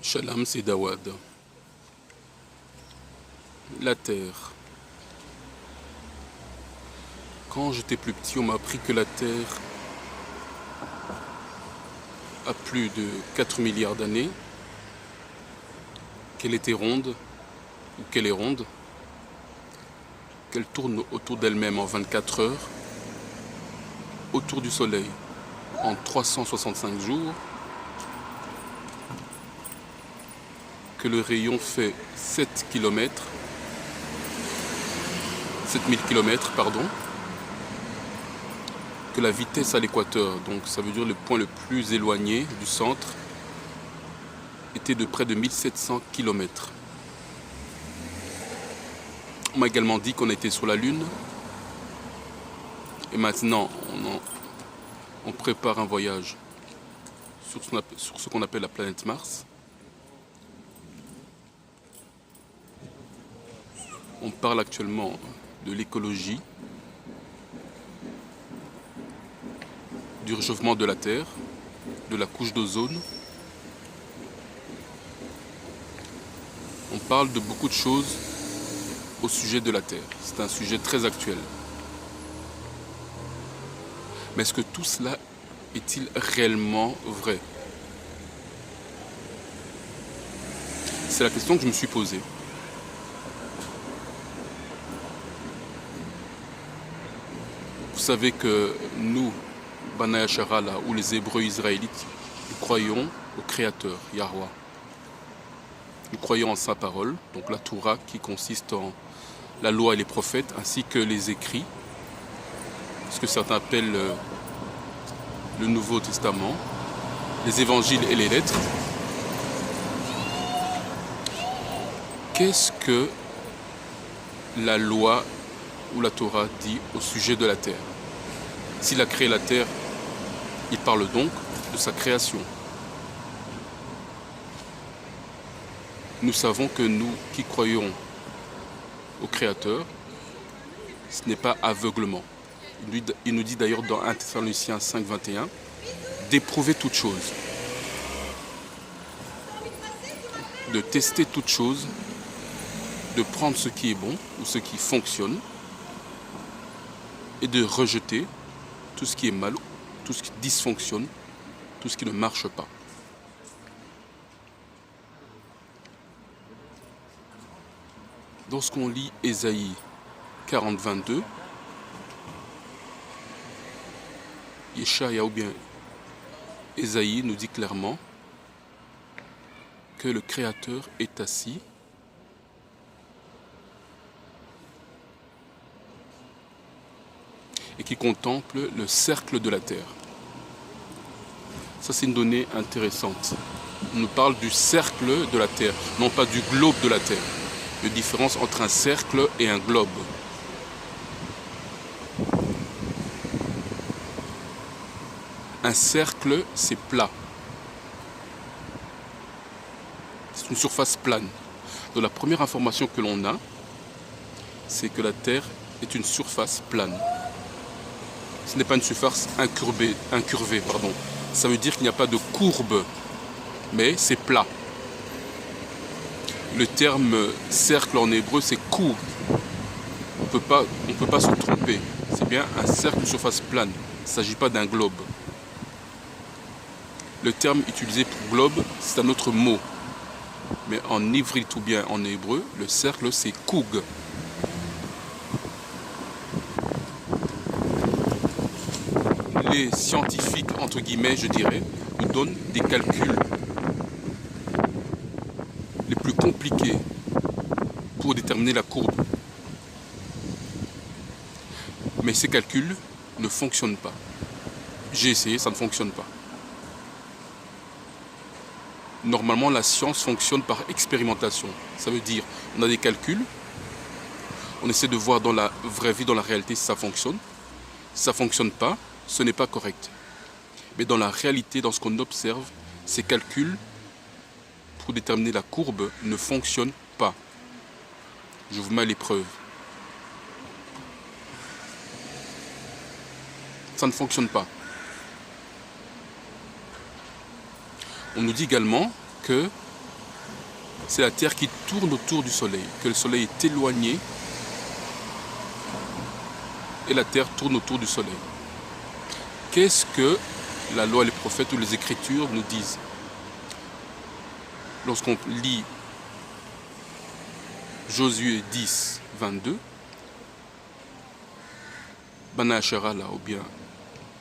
Shalom, c'est Dawad. La Terre. Quand j'étais plus petit, on m'a appris que la Terre a plus de 4 milliards d'années, qu'elle était ronde, ou qu'elle est ronde, qu'elle tourne autour d'elle-même en 24 heures, autour du Soleil en 365 jours, que le rayon fait 7000 km, pardon, que la vitesse à l'équateur, donc ça veut dire le point le plus éloigné du centre, était de près de 1700 km. On m'a également dit qu'on était sur la Lune, et maintenant on prépare un voyage sur ce qu'on appelle la planète Mars. On parle actuellement de l'écologie, du réchauffement de la Terre, de la couche d'ozone. On parle de beaucoup de choses au sujet de la Terre. C'est un sujet très actuel. Mais est-ce que tout cela est-il réellement vrai? C'est la question que je me suis posée. Vous savez que nous, Bana Yashara, là, ou les Hébreux israélites, nous croyons au Créateur, Yahweh. Nous croyons en sa parole, donc la Torah qui consiste en la loi et les prophètes, ainsi que les écrits, ce que certains appellent le Nouveau Testament, les évangiles et les lettres. Qu'est-ce que la loi ou la Torah dit au sujet de la terre? S'il a créé la terre, il parle donc de sa création. Nous savons que nous qui croyons au Créateur, ce n'est pas aveuglement. Il nous dit d'ailleurs dans 1 Thessaloniciens 5, 21, d'éprouver toute chose, de tester toute chose, de prendre ce qui est bon ou ce qui fonctionne et de rejeter tout ce qui est mal, tout ce qui dysfonctionne, tout ce qui ne marche pas. Lorsqu'on lit Ésaïe 40, 22, Yeshaïa ou bien Ésaïe nous dit clairement que le Créateur est assis et qui contemple le cercle de la terre. Ça, c'est une donnée intéressante. On nous parle du cercle de la terre, non pas du globe de la terre. Il y a une différence entre un cercle et un globe. Un cercle, c'est plat. C'est une surface plane. Donc la première information que l'on a, c'est que la Terre est une surface plane. Ce n'est pas une surface incurvée. Ça veut dire qu'il n'y a pas de courbe, mais c'est plat. Le terme cercle en hébreu, c'est koug. On ne peut pas se tromper. C'est bien un cercle de surface plane. Il ne s'agit pas d'un globe. Le terme utilisé pour globe, c'est un autre mot. Mais en ivrit ou bien en hébreu, le cercle, c'est koug. Les scientifiques, entre guillemets, je dirais, nous donnent des calculs les plus compliqués pour déterminer la courbe. Mais ces calculs ne fonctionnent pas. J'ai essayé, ça ne fonctionne pas. Normalement, la science fonctionne par expérimentation. Ça veut dire, on a des calculs, on essaie de voir dans la vraie vie, dans la réalité, si ça fonctionne. Si ça ne fonctionne pas, ce n'est pas correct. Mais dans la réalité, dans ce qu'on observe, ces calculs, pour déterminer la courbe, ne fonctionnent pas. Je vous mets à l'épreuve. Ça ne fonctionne pas. On nous dit également que c'est la Terre qui tourne autour du Soleil, que le Soleil est éloigné et la Terre tourne autour du Soleil. Qu'est-ce que la loi, les prophètes ou les Écritures nous disent? Lorsqu'on lit Josué 10, 22, Bana Hachara, là, ou bien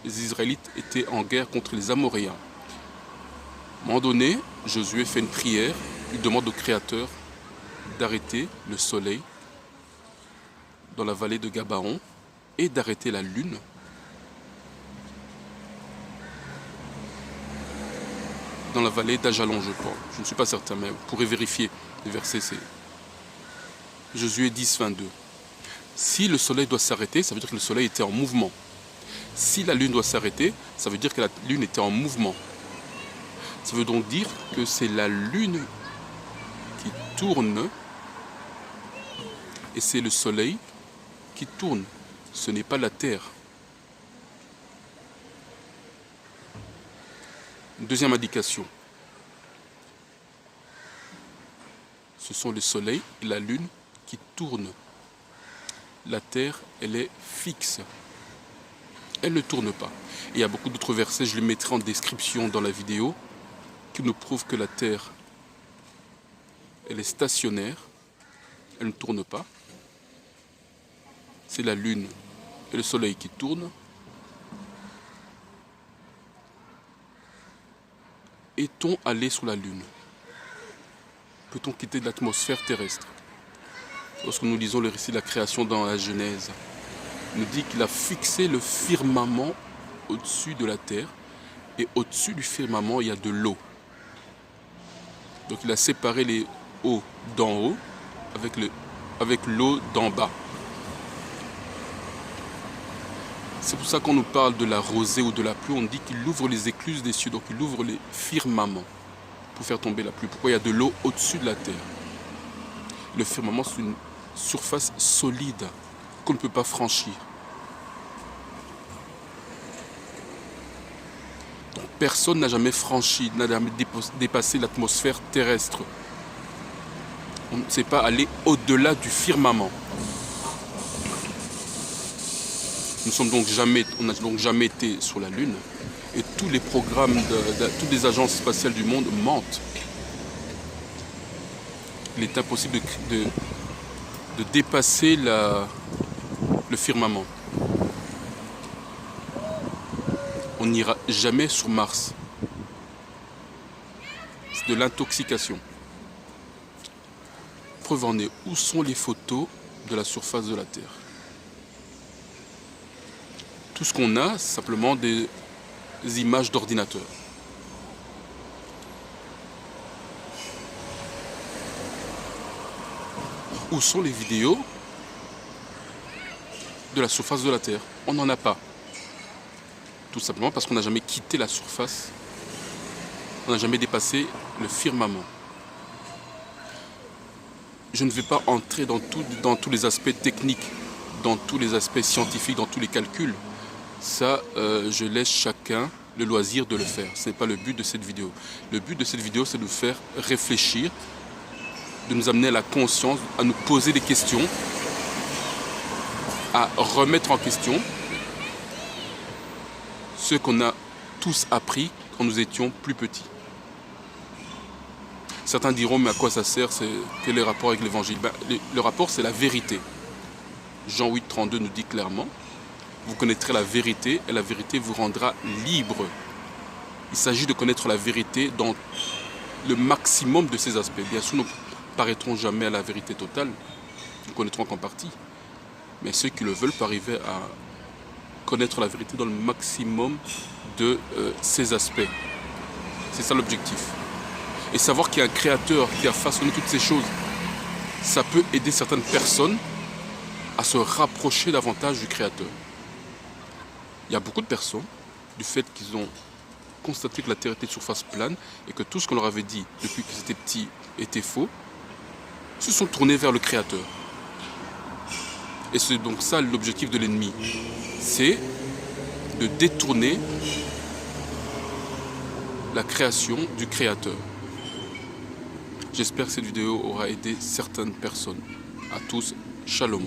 les Israélites étaient en guerre contre les Amoréens. À un moment donné, Josué fait une prière, il demande au Créateur d'arrêter le soleil dans la vallée de Gabaon et d'arrêter la lune dans la vallée d'Ajalon, je pense. Je ne suis pas certain, mais vous pourrez vérifier les versets. C'est Josué 10, 22. Si le soleil doit s'arrêter, ça veut dire que le soleil était en mouvement. Si la lune doit s'arrêter, ça veut dire que la lune était en mouvement. Ça veut donc dire que c'est la lune qui tourne et c'est le soleil qui tourne. Ce n'est pas la Terre. Deuxième indication. Ce sont le soleil et la lune qui tournent. La Terre, elle est fixe. Elle ne tourne pas. Et il y a beaucoup d'autres versets, je les mettrai en description dans la vidéo, qui nous prouvent que la Terre, elle est stationnaire, elle ne tourne pas. C'est la lune et le soleil qui tournent. Est-on allé sur la lune? Peut-on quitter l'atmosphère terrestre? Lorsque nous lisons le récit de la création dans la Genèse, il nous dit qu'il a fixé le firmament au-dessus de la terre et au-dessus du firmament il y a de l'eau. Donc il a séparé les eaux d'en haut avec l'eau d'en bas. C'est pour ça qu'on nous parle de la rosée ou de la pluie, on dit qu'il ouvre les écluses des cieux, donc il ouvre les firmaments pour faire tomber la pluie. Pourquoi il y a de l'eau au-dessus de la terre? Le firmament, c'est une surface solide qu'on ne peut pas franchir. Donc, personne n'a jamais franchi, n'a jamais dépassé l'atmosphère terrestre. On ne sait pas aller au-delà du firmament. On n'a donc jamais été sur la Lune. Et tous les programmes, toutes les agences spatiales du monde mentent. Il est impossible de dépasser le firmament. On n'ira jamais sur Mars. C'est de l'intoxication. Preuve en est, où sont les photos de la surface de la Terre? Tout ce qu'on a, c'est simplement des images d'ordinateur. Où sont les vidéos de la surface de la Terre? On n'en a pas. Tout simplement parce qu'on n'a jamais quitté la surface. On n'a jamais dépassé le firmament. Je ne vais pas entrer dans tous les aspects techniques, dans tous les aspects scientifiques, dans tous les calculs. Ça, je laisse chacun le loisir de le faire. Ce n'est pas le but de cette vidéo. Le but de cette vidéo, c'est de nous faire réfléchir, de nous amener à la conscience, à nous poser des questions, à remettre en question ce qu'on a tous appris quand nous étions plus petits. Certains diront, mais à quoi ça sert? Quel est le rapport avec l'évangile? Le rapport, c'est la vérité. Jean 8, 32 nous dit clairement, vous connaîtrez la vérité et la vérité vous rendra libre. Il s'agit de connaître la vérité dans le maximum de ses aspects. Bien sûr, nous ne paraîtrons jamais à la vérité totale, nous ne connaîtrons qu'en partie. Mais ceux qui le veulent peuvent arriver à connaître la vérité dans le maximum de ses aspects. C'est ça l'objectif. Et savoir qu'il y a un créateur qui a façonné toutes ces choses, ça peut aider certaines personnes à se rapprocher davantage du créateur. Il y a beaucoup de personnes, du fait qu'ils ont constaté que la Terre était de surface plane et que tout ce qu'on leur avait dit depuis qu'ils étaient petits était faux, se sont tournés vers le créateur. Et c'est donc ça l'objectif de l'ennemi. C'est de détourner la création du créateur. J'espère que cette vidéo aura aidé certaines personnes. À tous, shalom.